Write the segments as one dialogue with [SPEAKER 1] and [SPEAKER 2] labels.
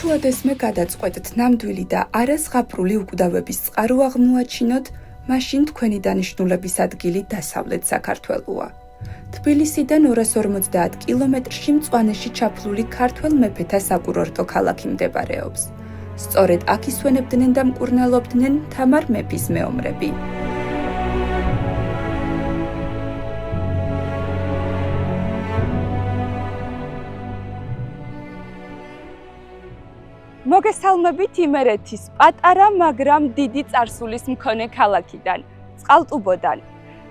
[SPEAKER 1] უშუალოდესმე გადაწყვეტთ ნამდვილი და არაზღაპრული უკვდავების წყარო აღმოაჩინოთ, მაშინ თქვენი დანიშნულების ადგილი დასავლეთ საქართველოა. თბილისიდან 250 კილომეტრში მწვანეში ჩაფლული ქართველ მეფეთა საკურორტო ქალაქი მდებარეობს. სწორედ აქ ისვენებდნენ და მკურნალობდნენ თამარ მეფის მეომრები. მოგესალმებით იმერეთის პატარა, მაგრამ დიდი წარსულის მქონე ქალაქიდან, წყალტუბოდან.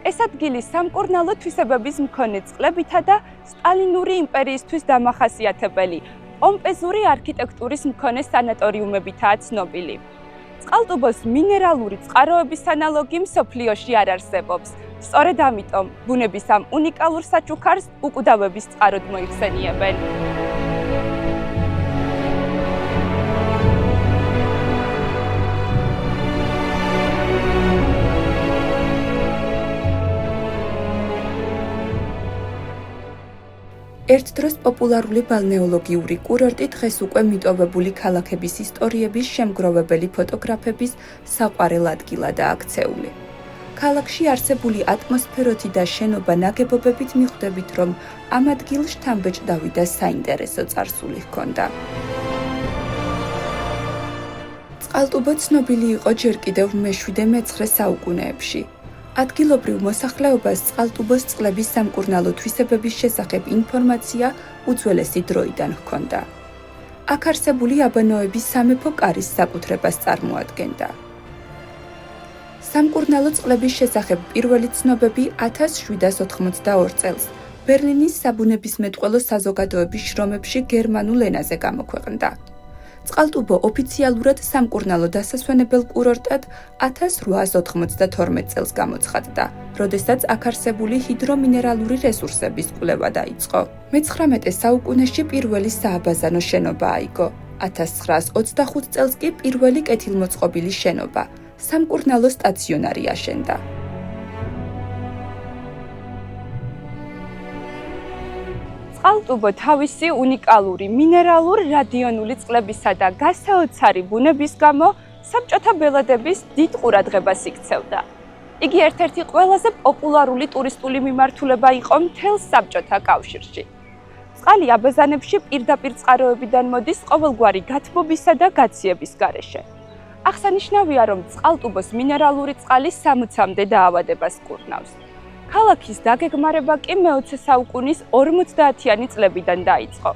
[SPEAKER 1] ეს ადგილი სამკურნალო თვისებების მქონე წყლებითა და სტალინური იმპერიისთვის დამახასიათებელი პომპეზური არქიტექტურის მქონე სანატორიუმებითაა ცნობილი. წყალტუბოს მინერალური წყაროების ანალოგი მსოფლიოში არ არსებობს. სწორედ ამიტომ ბუნების ამ უნიკალურ საჩუქარს უკვდავების წყაროდ მოიხსენიებენ. ერთ დროს პოპულარული ბალნეოლოგიური კურორტი დღეს უკვე მიტოვებული ქალაქების ისტორიების შემგროვებელი ფოტოგრაფების საყვარელ ადგილადაა აქცეული. ქალაქში არსებული ატმოსფეროთი და შენობა ნაგებობებით მიხვდებით, რომ ამ ადგილს შთამბეჭდავი და საინტერესო წარსული ჰქონდა. წყალტუბო ცნობილი იყო ჯერ კიდევ მე-7-მე-9 საუკუნეებში. ადგილობრივ მოსახლეობას წყალტუბოს წყლების სამკურნალო თვისებების შესახებ ინფორმაცია უძველესი დროიდან ჰქონდა. აქ არსებული აბანოების სამეფო კარის საკუთრებას წარმოადგენდა. სამკურნალო წყლების შესახებ პირველი ცნობები 1782 წელს ბერლინის საბუნებისმეტყველო საზოგადოების შრომებში გერმანულ ენაზე გამოქვეყნდა. წყალტუბო ოფიციალურად სამკურნალო დასასვენებელ კურორტად 1892 წელს გამოცხადდა, როდესაც აქ არსებული ჰიდრომინერალური რესურსების კვლევა დაიწყო. მე-19 საუკუნეში პირველი სააბაზანო შენობა აიგო. 1925 წელს კი პირველი კეთილმოწყობილი შენობა, სამკურნალო სტაციონარი აშენდა. წყალტუბო თავისი უნიკალური მინერალურ რადიონული წყლებისა და გასაოცარი ბუნების გამო საბჭოთა ბელადების დიდ ყურადღებას იქცევდა. იგი ერთ-ერთი ყველაზე პოპულარული ტურისტული მიმართულება იყო მთელ საბჭოთა კავშირში. წყალი აბაზანებში პირდაპირ წყაროებიდან მოდის ყოველგვარი გათბობისა და გაციების გარეშე. აღსანიშნავია, რომ წყალტუბოს მინერალური წყალი 60-მდე დაავადებას კურნავს. ქალაქის დაგეგმარება კი მე-20 საუკუნის 50-იანი წლებიდან დაიწყო.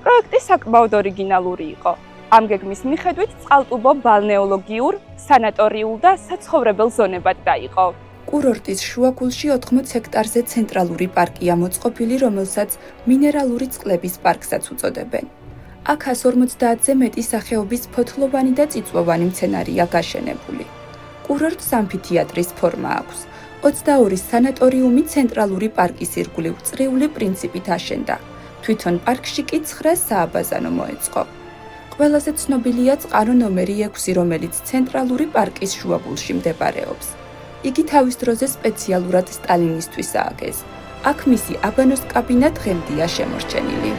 [SPEAKER 1] პროექტი საკმაოდ ორიგინალური იყო. ამ გეგმის მიხედვით წყალტუბო ბალნეოლოგიურ, სანატორიულ და საცხოვრებელ ზონებად დაიყო. კურორტის შუაგულში 80 ჰექტარზე ცენტრალური პარკია მოწყობილი, რომელსაც მინერალური წყლების პარკსაც უწოდებენ. აქ 150-ზე მეტი სახეობის ფოთლოვანი და წიწვოვანი მცენარეა გაშენებული. კურორტს ამფითეატრის ფორმა აქვს. 22 სანატორიუმი ცენტრალური პარკის ირგვლივ წრიული პრინციპით აშენდა. თვითონ პარკში კი 9 სააბაზანო მოეწყო. ყველაზე ცნობილია წყარო ნომერი 6, რომელიც ცენტრალური პარკის შუაგულში მდებარეობს. იგი თავის დროზე სპეციალურად სტალინისთვის ააგეს. აქ მისი აბანოს კაბინა დღემდეა შემორჩენილი.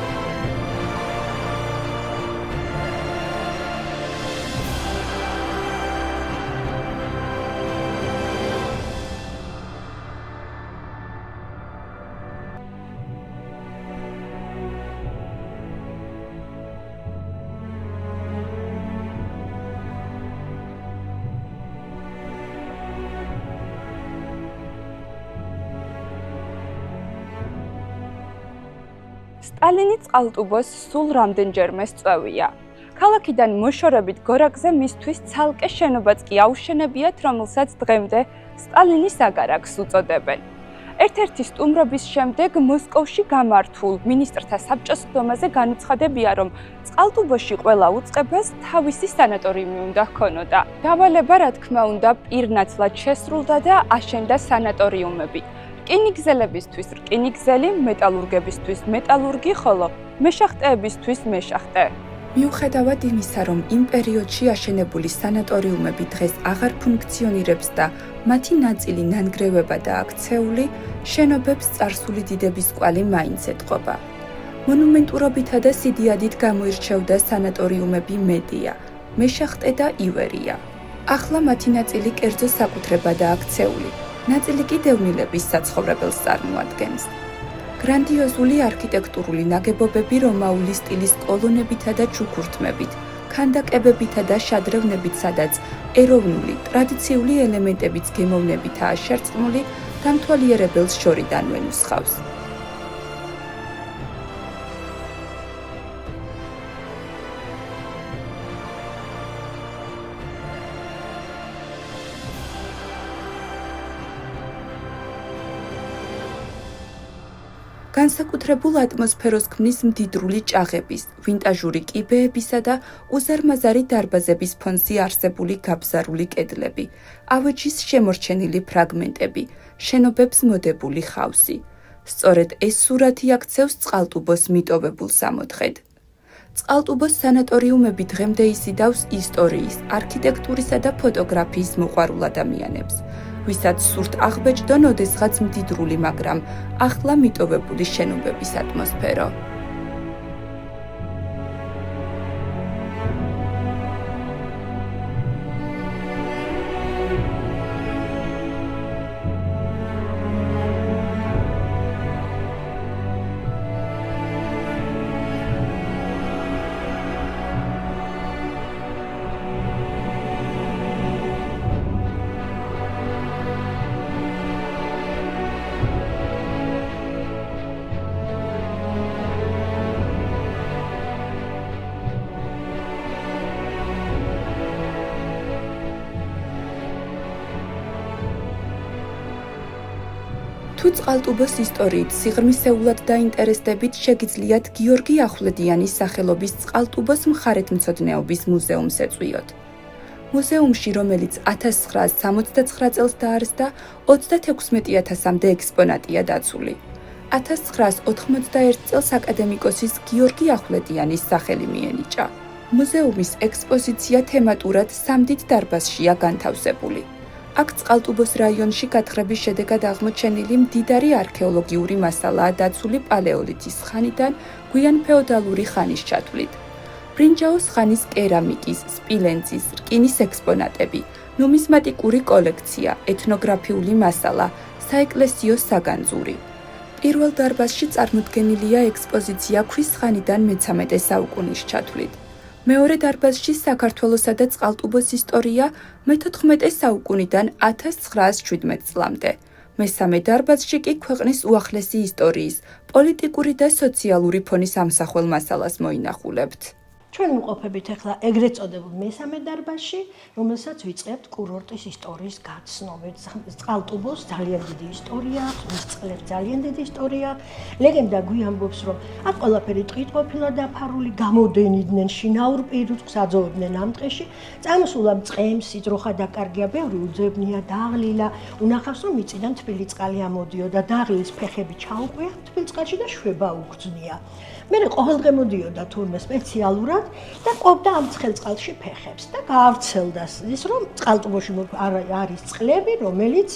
[SPEAKER 1] სტალინი წყალტუბოს სულ რამდენჯერმე სწვევია. ქალაქიდან მოშორებით გორაკზე მისთვის ცალკე შენობაც კი აუშენებიათ, რომელსაც დღემდე სტალინის აგარაკს უწოდებენ. ერთ-ერთი სტუმრობის შემდეგ მოსკოვში გამართულ მინისტრთა საბჭოს სხდომაზე განუცხადებია, რომ წყალტუბოში ყველა უწყებას თავისი სანატორიუმი უნდა ჰქონოდა. დავალება, რა თქმა უნდა, პირნაცვლად შესრულდა და აშენდა სანატორიუმები. რკინიგზელებისთვის რკინიგზელი, მეტალურგებისთვის მეტალურგი, ხოლო მეშახტეებისთვის მეშახტე. მიუხედავად იმისა, რომ იმ პერიოდში აშენებული სანატორიუმები დღეს აღარ ფუნქციონირებს და მათი ნაწილი ნანგრევებადაა აქცეული, შენობებს წარსული დიდების კვალი მაინც ეტყობა.
[SPEAKER 2] მონუმენტურობითა და სიდიადით გამოირჩევდა სანატორიუმები მედია, მეშახტე და ივერია. ახლა მათი ნაწილი კერძო საკუთრებადაა აქცეული, ნაწილი კი დევნილების საცხოვრებელს წარმოადგენს. გრანდიოზული არქიტექტურული ნაგებობები რომაული სტილის კოლონებითა და ჩუქურთმებით, ქანდაკებებითა და შადრევნებით, სადაც ეროვნული, ტრადიციული ელემენტებიც გემოვნებითაა შერწყმული, დამთვალიერებელს შორიდანვე ნუსხავს. განსაკუთრებულ ატმოსფეროს ქმნის მდიდრული ჭაღების, ვინტაჟური კიბეებისა და უზარმაზარი დარბაზების ფონზე არსებული გაბზარული კედლები, ავეჯის შემორჩენილი ფრაგმენტები, შენობებს მოდებული ხავსი. სწორედ ეს სურათი აქცევს წყალტუბოს მიტოვებულ სამოთხედ. წყალტუბოს სანატორიუმები დღემდე ისიდავს ისტორიის, არქიტექტურისა და ფოტოგრაფიის მოყვარულ ადამიანებს, ვისაც სურთ აღბეჭდონ ოდესღაც მდიდრული, მაგრამ ახლა მიტოვებული შენობების ატმოსფერო. თუ წყალტუბოს ისტორიით სიღრმისეულად დაინტერესდებით, შეგიძლიათ გიორგი ახვლედიანის სახელობის წყალტუბოს მხარეთმცოდნეობის მუზეუმს ეწვიოთ. მუზეუმში, რომელიც 1969 წელს დაარსდა, 36,000-მდე ექსპონატია დაცული. 1991 წელს აკადემიკოსის გიორგი ახვლედიანის სახელი მიენიჭა. მუზეუმის ექსპოზიცია თემატურად სამდიდ დარბაზშია განთავსებული. აქ წყალტუბოს რაიონში გათხრების შედეგად აღმოჩენილი მდიდარი არქეოლოგიური მასალაა დაცული პალეოლითის ხანიდან გვიანფეოდალური ხანის ჩათვლით. ბრინჯაოს ხანის კერამიკის, სპილენძის, რკინის ექსპონატები, ნუმიზმატიკური კოლექცია, ეთნოგრაფიული მასალა, საეკლესიო საგანძური. პირველ დარბაზში წარმოდგენილია ექსპოზიცია ქვის ხანიდან მე-13 საუკუნის ჩათვლით. მეორე დარბაზში საქართველოსა და წყალტუბოს ისტორია მე-14 საუკუნიდან 1917 წლამდე. მესამე დარბაზში კი ქვეყნის უახლესი ისტორიის, პოლიტიკური და სოციალური ფონის ამსახველ მასალას მოინახულებთ.
[SPEAKER 3] ჩვენ ვიმყოფებით ახლა ეგრეთ წოდებულ მესამე დარბაზში, რომელსაც ვიწყებთ კურორტის ისტორიის გაცნობით. წყალტუბოს ძალიან დიდი ისტორია აქვს, მის წყლებს ძალიან დიდი ისტორია. ლეგენდა გვიამბობს, რომ აქ ყველაფერი ტყით ყოფილა დაფარული, გამოდენიდნენ შინაურ პირუტყვს, აძოვებდნენ ამ ტყეში. წამოსულა წყემს, სიძროხა დაკარგია, ბევრი უძებნია, დაღლილა. უნახავს, რომ მიწიდან თბილი წყალი ამოდიოდა, დაღლის ფეხები ჩაუყვია თბილ წყალში და შვება უგრძნია. მერე ყოველდღე მოდიოდა თურმე სპეციალურად და ყოფდა ამ ცხელ წყალში ფეხებს და გაავრცელდა ის, რომ წყალტუბოში არის წყლები, რომელიც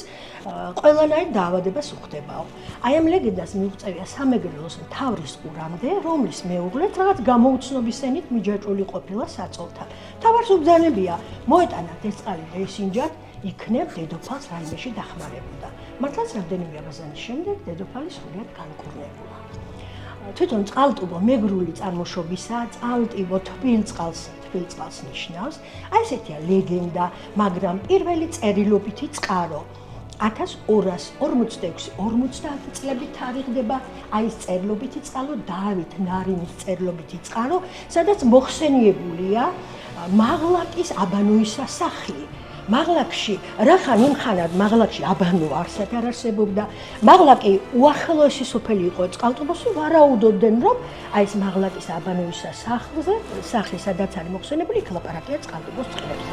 [SPEAKER 3] ყველანაირ დაავადებას უხდებაო. აი ამ ლეგენდას მიუღწევია სამეგრელოს მთავრის ყურამდე, რომლის მეუღლეც რაღაც გამოუცნობის ენით მიჯაჭვული ყოფილა საწოლთან. მთავარს უბრძანებია, მოეტანათ ეს წყალი და ისინჯათ, იქნებ დედოფალს რაიმეში დახმარებოდა. მართლაც რამდენიმე აბაზანის შემდეგ დედოფალი სრულიად განკურნებულა. თვითონ წყალტუბო მეგრული წარმოშობისაა, წყალტუბო თბილ წყალს ნიშნავს. აი ესეთია ლეგენდა, მაგრამ პირველი წერილობითი წყარო 1246-50 წლებით თარიღდება. აი ეს წერილობითი წყარო დავით ნარინის წერილობითი წყარო, სადაც მოხსენიებულია მაღლაკის აბანოისა სახლი. მაღლაკში, რახან იმხანად მაღლაკში აბანო არსად არ არსებობდა. მაღლაკი უახლოესი სოფელი იყო წყალტუბოს, ვარაუდობდნენ, რომ აი ეს მაღლაკის აბანოისა სახლი, სადაც არის მოხსენებული, იქ ლაპარაკია წყალტუბოს წყლებზე.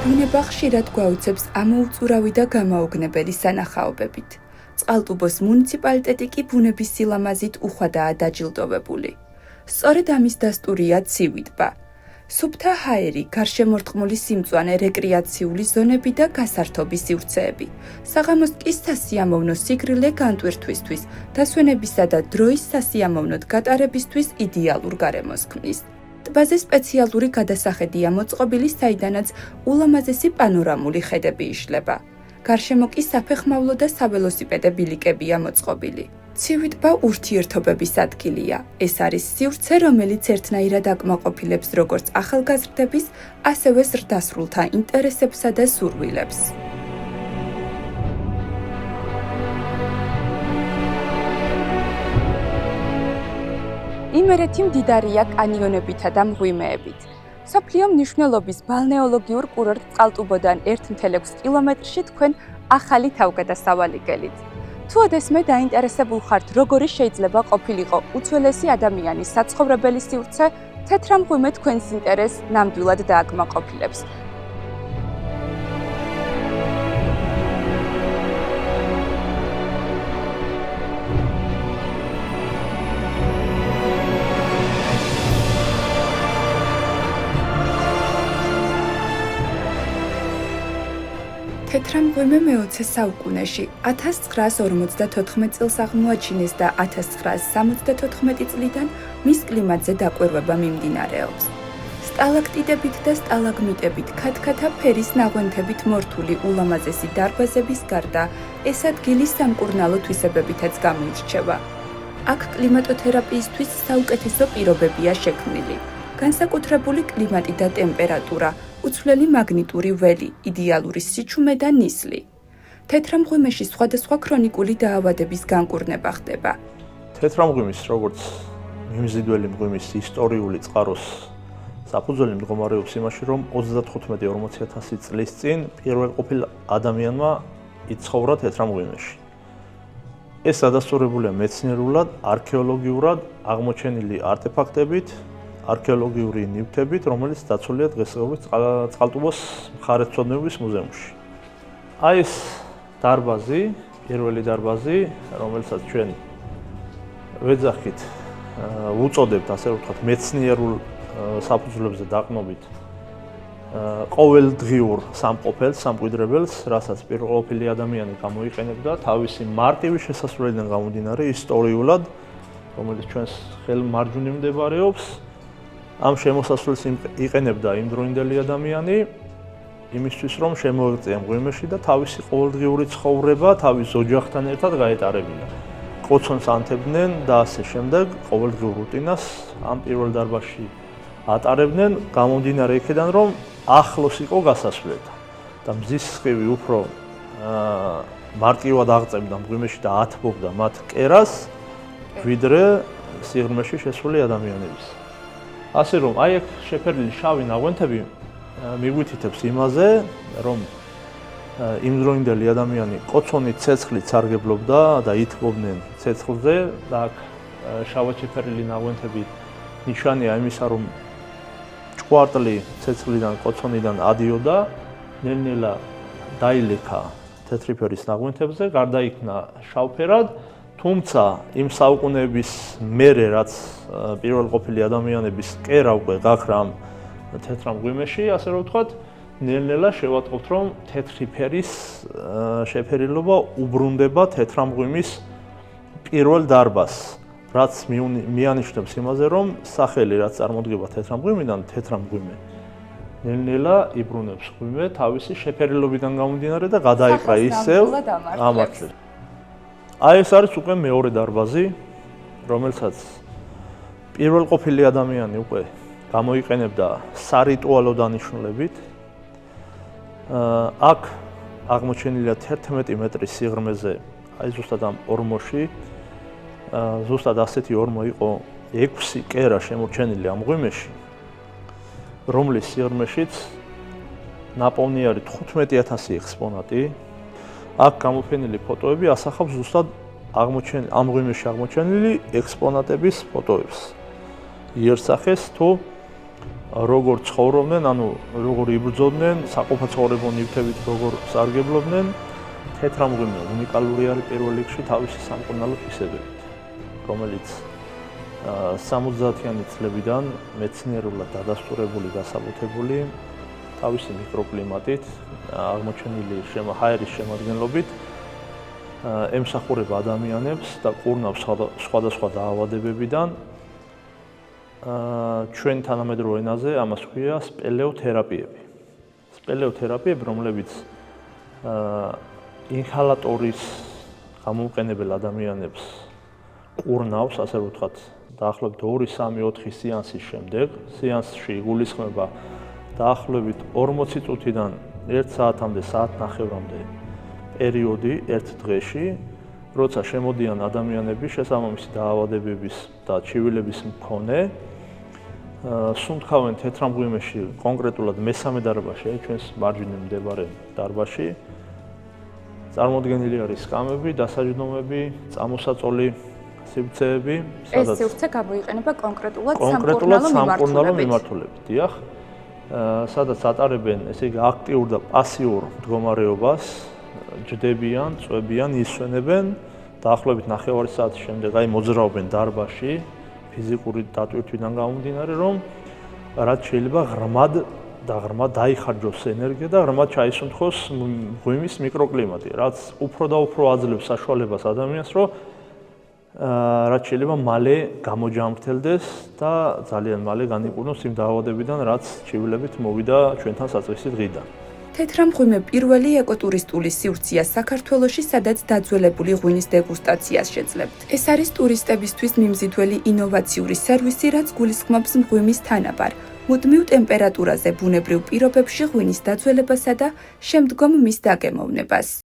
[SPEAKER 3] ბუნება ხშირად გვაუცებს ამოუწურავი და გამაოგნებელი სანახაობებით.
[SPEAKER 2] წყალტუბოს მუნიციპალიტეტი კი ბუნების სილამაზით უხვადაა დაჯილდოვებული. სწორედ ამის დასტურია ცივი ტბა. სუფთა ჰაერი, გარშემორტყმული სიმწვანე, რეკრეაციული ზონები და გასართობის სივრცეები. საღამოს კი სასიამოვნო სიგრილე განტვირთვისთვის, დასვენებისა და დროის სასიამოვნოდ გატარებისთვის იდეალურ გარემოს ქმნის. ტბაზე სპეციალური გადასახედია მოწყობილი, საიდანაც ულამაზესი პანორამული ხედები იშლება. გარშემო კი საფეხმავლო და საველოსიპედე ბილიკებია მოწყობილი. ცივი ტბა ურთიერთობების ადგილია. ეს არის სივრცე, რომელიც ერთნაირად აკმაყოფილებს როგორც ახალგაზრდების, ასევე ზრდასრულთა ინტერესებსა და სურვილებს.
[SPEAKER 1] იმერეთი მდიდარია კანიონებითა და მღვიმეებით. მსოფლიო მნიშვნელობის ბალნეოლოგიურ კურორტ წყალტუბოდან 1,6 კილომეტრში თქვენ ახალი თავგადასავალი გელით. თუ ოდესმე დაინტერესებულ ხართ, როგორი შეიძლება ყოფილიყო უძველესი ადამიანის საცხოვრებელი სივრცე, თეთრ მღვიმე თქვენს ინტერესს ნამდვილად დააკმაყოფილებს.
[SPEAKER 2] თეთრ მღვიმე მე-20 საუკუნეში 1954 წელს აღმოაჩინეს და 1974 წლიდან მის კლიმატზე დაკვირვება მიმდინარეობს. სტალაქტიტებით და სტალაგმიტებით ქათქათა ფერის ნაღვენთებით მორთული ულამაზესი დარბაზების გარდა, ეს ადგილი სამკურნალო თვისებებითაც გამოირჩევა. აქ კლიმატოთერაპიისთვის საუკეთესო პირობებია შექმნილი. განსაკუთრებული კლიმატი და ტემპერატურა, უცვლელი მაგნიტური ველი, იდეალური სიჩუმე და ნისლი. თეთრ მღვიმეში სხვადასხვა ქრონიკული დაავადების განკურნება ხდება.
[SPEAKER 4] თეთრ მღვიმის, როგორც მიმზიდველი მღვიმის ისტორიული წყაროს საფუძველი მდგომარეობს იმაში, რომ 35-40,000 წლის წინ პირველყოფილ ადამიანმა იცხოვრა თეთრ მღვიმეში. ეს დადასტურებულია მეცნიერულად, არქეოლოგიურად აღმოჩენილი არტეფაქტებით, არქეოლოგიური ნივთებით, რომელიც დაცულია დღესდღეობით წყალტუბოს მხარეთმცოდნეობის მუზეუმში. აი ეს დარბაზი, პირველი დარბაზი, რომელსაც ჩვენ ვეძახით, უწოდებთ, ასე ვთქვათ, მეცნიერულ საფუძვლებზე დაყნობით ყოველდღიურ სამყოფელს, სამკვიდრებელს, რასაც პირველყოფილი ადამიანი გამოიყენებდა თავისი მარტივი შესასვლელიდან გამომდინარე ისტორიულად, რომელიც ჩვენს ხელმარჯვნივ მდებარეობს. ამ შემოსასვლელს იყენებდა იმდროინდელი ადამიანი იმისთვის, რომ შემოეღწია მღვიმეში და თავისი ყოველდღიური ცხოვრება თავის ოჯახთან ერთად გაეტარებინა. კოცონს ანთებდნენ და ასე შემდეგ ყოველდღიურ რუტინას ამ პირველ დარბაზში ატარებდნენ, გამომდინარე იქიდან, რომ ახლოს იყო გასასვლელთან და მზის სხივი უფრო მარტივად აღწევდა მღვიმეში და ათბობდა მათ კერას, ვიდრე სიღრმეში შესული ადამიანების. ასე რომ, აი აქ შეფერილი შავი ნაღვენთები მიგვითითებს იმაზე, რომ იმდროინდელი ადამიანი კოცონით, ცეცხლით სარგებლობდა და ითბობდნენ ცეცხლზე და აქ შავად შეფერილი ნაღვენთები ნიშანია იმისა, რომ ჭკვარტლი ცეცხლიდან, კოცონიდან ადიოდა, ნელ-ნელა დაილექა თეთრი ფერის ნაღვენთებზე, გარდაიქმნა შავფერად, თუმცა იმ საუკუნეების მერე, რაც პირველყოფილი ადამიანების კერა უკვე გაქრა ამ თეთრ მღვიმეში, ასე რომ ვთქვათ, ნელ-ნელა შევატყობთ, რომ თეთრი ფერის შეფერილობა უბრუნდება თეთრ მღვიმის პირველ დარბაზს, რაც მიანიშნებს იმაზე, რომ სახელი, რაც წარმოდგება თეთრ მღვიმიდან, თეთრ მღვიმე ნელ-ნელა იბრუნებს მღვიმე თავისი შეფერილობიდან გამომდინარე და გადაიკრა ისევ ამართლებს. აი ეს არის უკვე მეორე დარბაზი, რომელსაც პირველყოფილი ადამიანი უკვე გამოიყენებდა სარიტუალო დანიშნულებით. აქ აღმოჩენილია 11 მეტრის სიღრმეზე, აი ზუსტად ამ ორმოში, ზუსტად ასეთი ორმო იყო 6 კერა შემორჩენილი ამ მღვიმეში, რომლის სიღრმეშიც ნაპოვნი არის 15,000 ექსპონატი. აქ გამოფენილი ფოტოები ასახავს ზუსტად ამ მღვიმეში აღმოჩენილი ექსპონატების ფოტოებს. იერსახეს თუ როგორ ცხოვრობდნენ, ანუ როგორ იბრძოდნენ, საყოფაცხოვრებო ნივთებით როგორ სარგებლობდნენ თეთრამღვიმე უნიკალური არის პირველ რიგში თავისი სამკურნალო თვისებებით, რომელიც 70-იანი წლებიდან მეცნიერულად დადასტურებული, დასაბუთებული თავისი მიკროკლიმატით, აღმოჩენილი ჰაერის შემადგენლობით ემსახურება ადამიანებს და ყურნავს სხვადასხვა დაავადებებიდან. ჩვენ თანამედროვე ენაზე ამას ქვია სპელეოთერაპიები. სპელეოთერაპიები, რომლებიც ინჰალატორის გამოუყენებელ ადამიანებს ყურნავს, ასე ვთქვათ, დაახლოებით 2-3-4 სეანსის შემდეგ, სეანსში იგულისხმება დაახლოებით 40 წუთიდან 1 საათამდე, საათნახევრამდე პერიოდი ერთ დღეში, როცა შემოდიან ადამიანები შესაბამისი დაავადებების და ჩივილების მქონე, სუნთქავენ თეთრამღვიმეში, კონკრეტულად მესამე დარბაზში, ჩვენს მარჯვნივ მდებარე დარბაზში, წარმოდგენილი არის სკამები, დასაჯდომები, წამოსაწოლი სივრცეები,
[SPEAKER 1] ეს სივრცე გამოიყენება კონკრეტულად
[SPEAKER 4] სამკურნალო მიმართულებით, დიახ, სადაც ატარებენ, ესე იგი, აქტიურ და პასიურ მდგომარეობას, ჯდებიან, წვებიან, ისვენებენ, დაახლოებით ნახევარი საათის შემდეგ აი მოძრაობენ დარბაზში, ფიზიკური დატვირთვიდან გამომდინარე, რომ რაც შეიძლება ღრმად და ღრმად დაიხარჯოს ენერგია და ღრმად ჩაისუნთქოს მღვიმის მიკროკლიმატი, რაც უფრო და უფრო აძლევს საშუალებას ადამიანს, რომ რაც შეიძლება მალე გამოჯამრთელდეს და ძალიან მალე განიკურნოს იმ დაავადებიდან, რაც ჩივილებით მოვიდა ჩვენთან საწყისი დღიდან.
[SPEAKER 2] თეთრამღვიმე პირველი ეკოტურისტული სივრცეა საქართველოში, სადაც დაძველებული ღვინის დეგუსტაციას შეძლებთ. ეს არის ტურისტებისთვის მიმზიდველი ინოვაციური სერვისი, რაც გულისხმობს მღვიმის თანაბარ, მუდმივ ტემპერატურაზე ბუნებრივ პირობებში ღვინის დაძველებასა და შემდგომ მის დაგემოვნებას.